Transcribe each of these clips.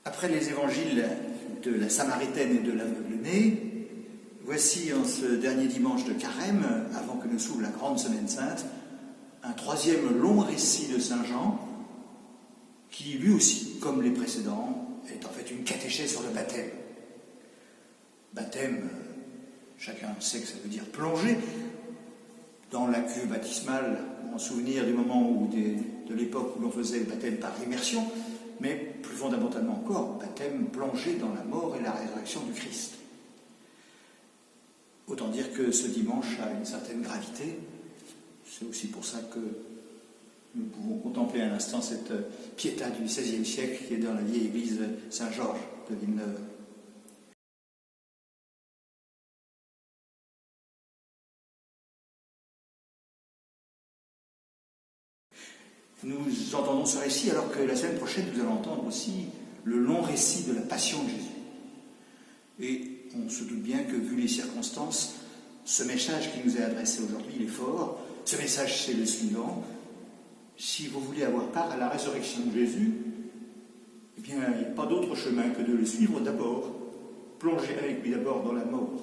Après les évangiles de la Samaritaine et de l'aveugle-né, voici en ce dernier dimanche de Carême, avant que ne s'ouvre la grande semaine sainte, un troisième long récit de Saint Jean, qui lui aussi, comme les précédents, est en fait une catéchèse sur le baptême. Baptême, chacun sait que ça veut dire plonger dans la cuve baptismale, en souvenir du moment de l'époque où l'on faisait le baptême par immersion, mais plus fondamentalement encore, baptême plongé dans la mort et la résurrection du Christ. Autant dire que ce dimanche a une certaine gravité. C'est aussi pour ça que nous pouvons contempler un instant cette pietà du XVIe siècle qui est dans la vieille église Saint-Georges de Villeneuve. Nous entendons ce récit alors que la semaine prochaine nous allons entendre aussi le long récit de la passion de Jésus. Et on se doute bien que, vu les circonstances, ce message qui nous est adressé aujourd'hui, il est fort. Ce message, c'est le suivant. Si vous voulez avoir part à la résurrection de Jésus, eh bien, il n'y a pas d'autre chemin que de le suivre d'abord, plonger avec lui d'abord dans la mort.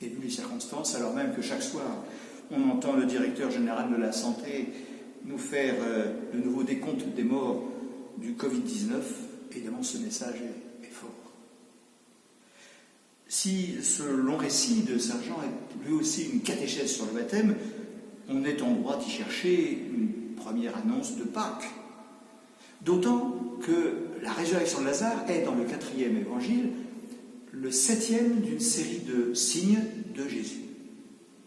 Et vu les circonstances, alors même que chaque soir, on entend le directeur général de la santé nous faire de nouveau décompte des morts du Covid-19, évidemment ce message est fort. Si ce long récit de Saint Jean est lui aussi une catéchèse sur le baptême, on est en droit d'y chercher une première annonce de Pâques. D'autant que la résurrection de Lazare est, dans le 4e évangile, le 7e d'une série de signes de Jésus.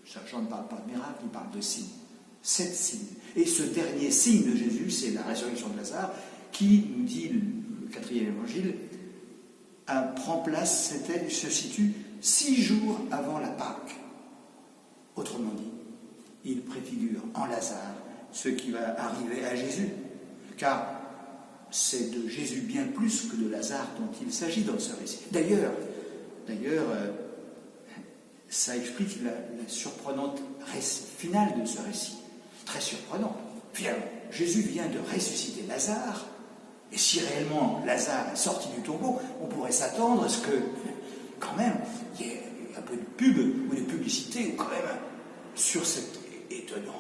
Saint Jean ne parle pas de miracles, il parle de signes. 7 signes. Et ce dernier signe de Jésus, c'est la résurrection de Lazare, qui, nous dit le 4e évangile, prend place, se situe 6 jours avant la Pâque. Autrement dit, il préfigure en Lazare ce qui va arriver à Jésus. Car c'est de Jésus bien plus que de Lazare dont il s'agit dans ce récit. D'ailleurs, ça explique la surprenante finale de ce récit. Très surprenant. Finalement, Jésus vient de ressusciter Lazare, et si réellement Lazare est sorti du tombeau, on pourrait s'attendre à ce que, quand même, il y ait un peu de pub ou de publicité, ou quand même, sur cet étonnant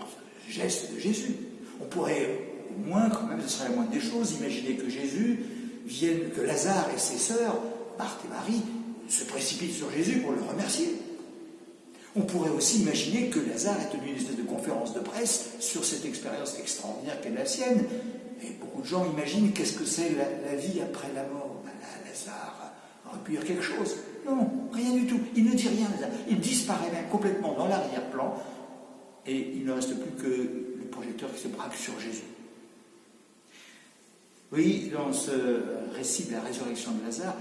geste de Jésus. On pourrait, au moins, quand même, ce serait la moindre des choses, imaginer que Jésus vienne, que Lazare et ses sœurs, Marthe et Marie, se précipitent sur Jésus pour le remercier. On pourrait aussi imaginer que Lazare ait tenu une espèce de conférence de presse sur cette expérience extraordinaire qu'est la sienne. Et beaucoup de gens imaginent qu'est-ce que c'est la vie après la mort. Ben là, Lazare aurait pu dire quelque chose. Non, rien du tout. Il ne dit rien, Lazare. Il disparaît même complètement dans l'arrière-plan et il ne reste plus que le projecteur qui se braque sur Jésus. Oui, dans ce récit de la résurrection de Lazare,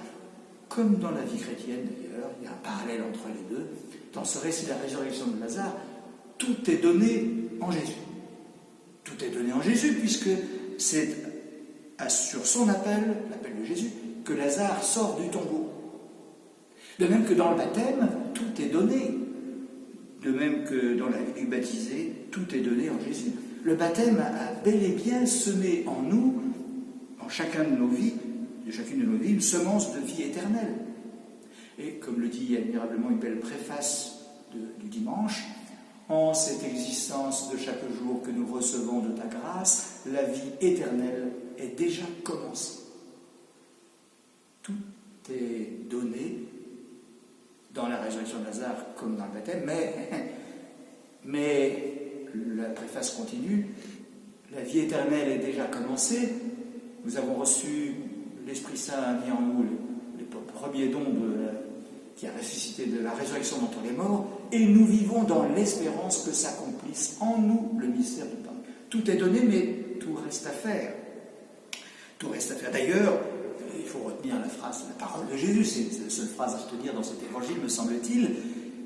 comme dans la vie chrétienne d'ailleurs, il y a un parallèle entre les deux. Dans ce récit de la résurrection de Lazare, tout est donné en Jésus. Tout est donné en Jésus, puisque c'est sur son appel, l'appel de Jésus, que Lazare sort du tombeau. De même que dans le baptême, tout est donné. De même que dans la vie du baptisé, tout est donné en Jésus. Le baptême a bel et bien semé en nous, en chacune de nos vies, une semence de vie éternelle. Et comme le dit admirablement une belle préface du dimanche, en cette existence de chaque jour que nous recevons de ta grâce, la vie éternelle est déjà commencée. Tout est donné dans la résurrection de Lazare comme dans le baptême, mais la préface continue, la vie éternelle est déjà commencée, nous avons reçu l'Esprit Saint a mis en nous les premiers dons qui a ressuscité de la résurrection d'entre les morts, et nous vivons dans l'espérance que s'accomplisse en nous le mystère de Pâques. Tout est donné, mais tout reste à faire. Tout reste à faire. D'ailleurs, il faut retenir la parole de Jésus, c'est la seule phrase à retenir dans cet évangile, me semble-t-il,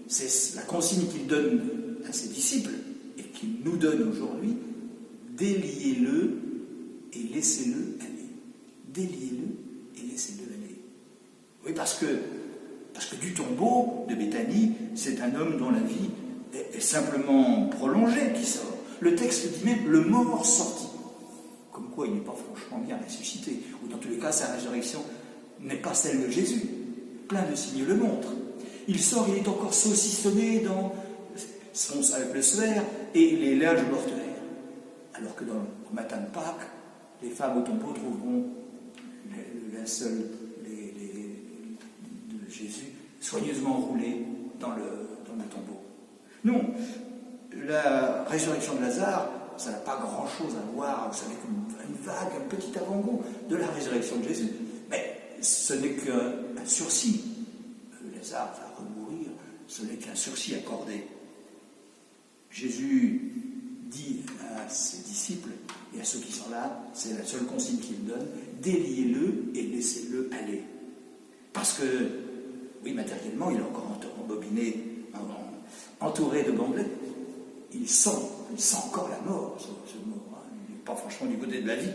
c'est la consigne qu'il donne à ses disciples, et qu'il nous donne aujourd'hui, déliez-le et laissez-le aller. Déliez-le et laissez-le aller. Oui, parce que du tombeau de Béthanie, c'est un homme dont la vie est simplement prolongée qui sort. Le texte dit même « le mort sorti ». Comme quoi il n'est pas franchement bien ressuscité. Ou dans tous les cas, sa résurrection n'est pas celle de Jésus. Plein de signes le montrent. Il sort, il est encore saucissonné dans le suaire et les linges mortuaires. Alors que dans le matin de Pâques, les femmes au tombeau trouveront le linceul de Jésus soigneusement roulé dans le tombeau. Non, la résurrection de Lazare, ça n'a pas grand-chose à voir, vous savez, une vague, un petit avant-goût de la résurrection de Jésus. Mais ce n'est qu'un sursis. Lazare va remourir, ce n'est qu'un sursis accordé. Jésus dit à ses disciples et à ceux qui sont là, c'est la seule consigne qu'il donne, déliez-le et laissez-le aller. Parce que, oui, matériellement, il est encore embobiné, entouré de bandelettes. Il sent encore la mort, ce mort. Hein. Il n'est pas franchement du côté de la vie.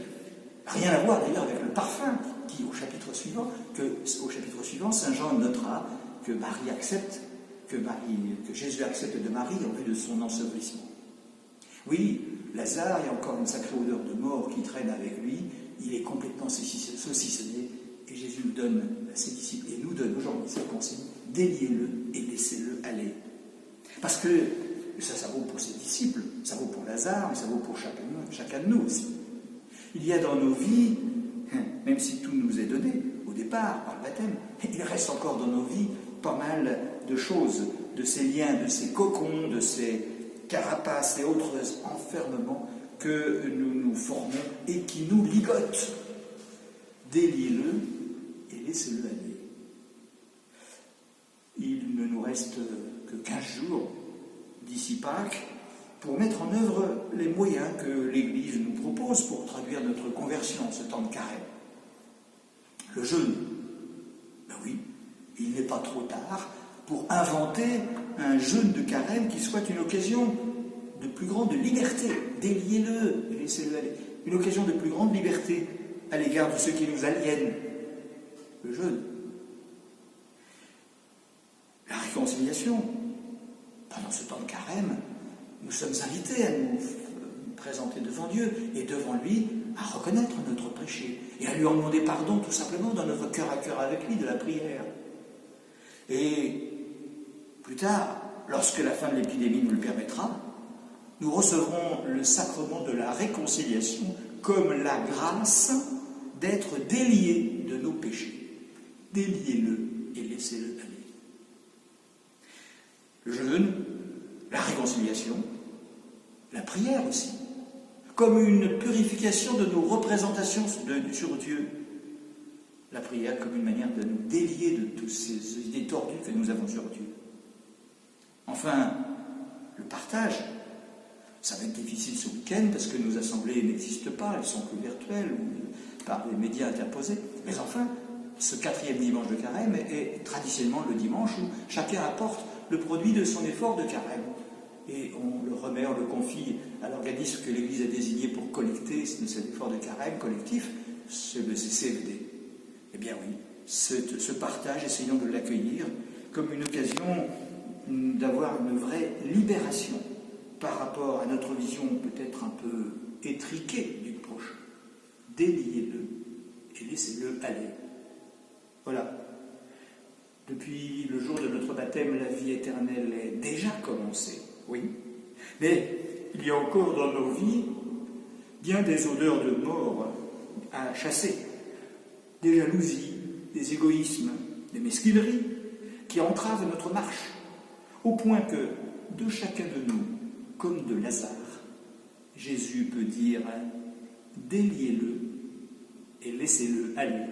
Rien à voir d'ailleurs avec le parfum qui, au chapitre suivant, Saint Jean notera que Marie accepte, que Jésus accepte de Marie en vue de son ensevelissement. Oui, Lazare, il y a encore une sacrée odeur de mort qui traîne avec lui, il est complètement saucissonné, et Jésus nous donne à ses disciples, et nous donne aujourd'hui cette consigne, déliez-le et laissez-le aller. Parce que, ça vaut pour ses disciples, ça vaut pour Lazare, mais ça vaut pour chacun de nous aussi. Il y a dans nos vies, même si tout nous est donné au départ par le baptême, il reste encore dans nos vies pas mal de choses, de ces liens, de ces cocons, de ces carapaces et autres enfermements que nous nous formons et qui nous ligotent. Déliez-le et laissez-le aller. Il ne nous reste que 15 jours d'ici Pâques pour mettre en œuvre les moyens que l'Église nous propose pour traduire notre conversion en ce temps de carême. Le jeûne, ben oui, il n'est pas trop tard pour inventer un jeûne de carême qui soit une occasion de plus grande liberté. Déliez-le et laissez-le aller. Une occasion de plus grande liberté à l'égard de ceux qui nous aliènent. Le jeûne. La réconciliation. Pendant ce temps de carême, nous sommes invités à nous présenter devant Dieu et devant lui à reconnaître notre péché et à lui en demander pardon tout simplement dans notre cœur à cœur avec lui de la prière. Et plus tard, lorsque la fin de l'épidémie nous le permettra, nous recevrons le sacrement de la réconciliation comme la grâce d'être déliés de nos péchés. Déliez-le et laissez-le aller. Le jeûne, la réconciliation, la prière aussi, comme une purification de nos représentations sur Dieu. La prière comme une manière de nous délier de toutes ces idées tordues que nous avons sur Dieu. Enfin, le partage. Ça va être difficile ce week-end parce que nos assemblées n'existent pas, elles sont que virtuelles ou par des médias interposés. Mais enfin, ce 4e dimanche de carême est traditionnellement le dimanche où chacun apporte le produit de son effort de carême. Et on le remet, on le confie à l'organisme que l'Église a désigné pour collecter cet effort de carême collectif, c'est le CCFD. Eh bien oui, ce partage, essayons de l'accueillir comme une occasion d'avoir une vraie libération par rapport à notre vision peut-être un peu étriquée du proche. Déliez-le et laissez-le aller. Voilà. Depuis le jour de notre baptême, la vie éternelle est déjà commencée, oui. Mais il y a encore dans nos vies bien des odeurs de mort à chasser. Des jalousies, des égoïsmes, des mesquineries qui entravent notre marche, au point que de chacun de nous, comme de Lazare, Jésus peut dire « déliez-le et laissez-le aller ».